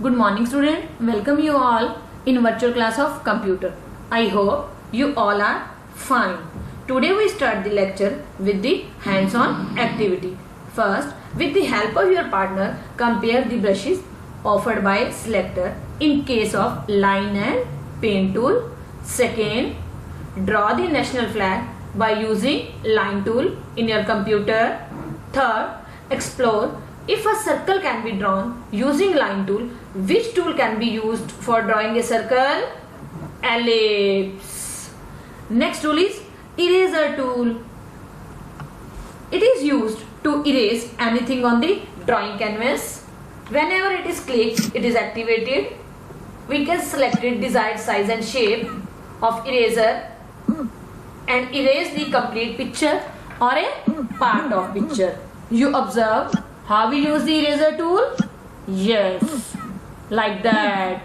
Good morning student, welcome you all in virtual class of computer. I hope you all are fine. Today we start the lecture with the hands-on activity. First, with the help of your partner, compare the brushes offered by selector in case of line and paint tool. Second, draw the national flag by using line tool in your computer. Third, explore if a circle can be drawn using line tool, which tool can be used for drawing a circle? Ellipse. Next tool is eraser tool. It is used to erase anything on the drawing canvas. Whenever it is clicked, it is activated. We can select the desired size and shape of eraser and erase the complete picture or a part of picture. You observe how we use the eraser tool? Yes, like that.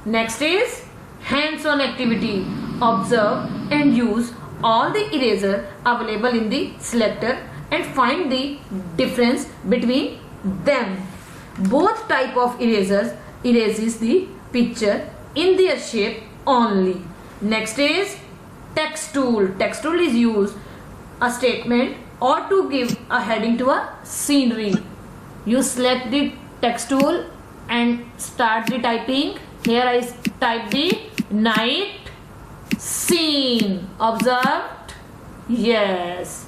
Next is hands-on activity. Observe and use all the eraser available in the selector and find the difference between them. Both type of erasers erases the picture in their shape only. Next is text tool. Text tool is used a statement or to give a heading to a scenery. You select the text tool and start the typing. Here I type the night scene. Observed? Yes.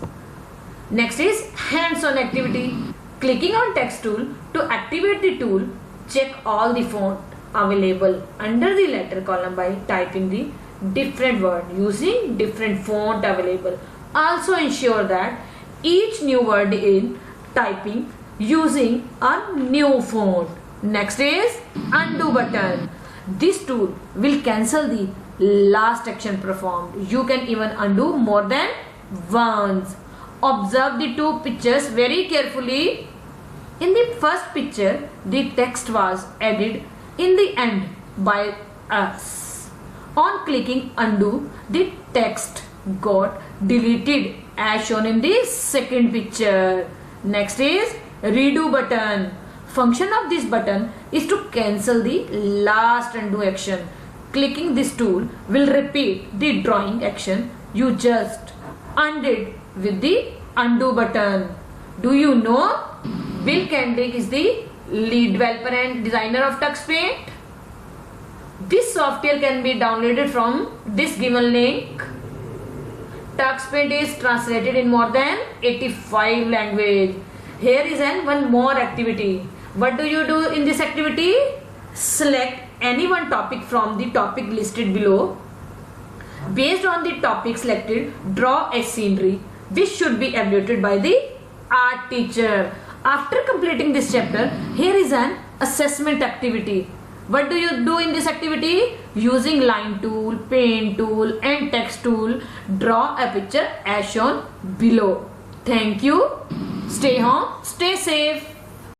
Next is hands-on activity. Clicking on text tool to activate the tool, check all the font available under the letter column by typing the different word using different font available. Also ensure that each new word in typing using a new font. Next is undo button. This tool will cancel the last action performed. You can even undo more than once. Observe the two pictures very carefully. In the first picture, the text was added in the end by us. On clicking undo, the text got deleted as shown in the second picture. Next is redo button. Function of this button is to cancel the last undo action. Clicking this tool will repeat the drawing action you just undid with the undo button. Do you know Bill Kendrick is the lead developer and designer of TuxPaint? This software can be downloaded from this given link. TuxPaint is translated in more than 85 languages. Here is one more activity. What do you do in this activity? Select any one topic from the topic listed below. Based on the topic selected, draw a scenery which should be evaluated by the art teacher. After completing this chapter, here is an assessment activity. What do you do in this activity? Using line tool, paint tool and text tool, draw a picture as shown below. Thank you. Stay home, stay safe.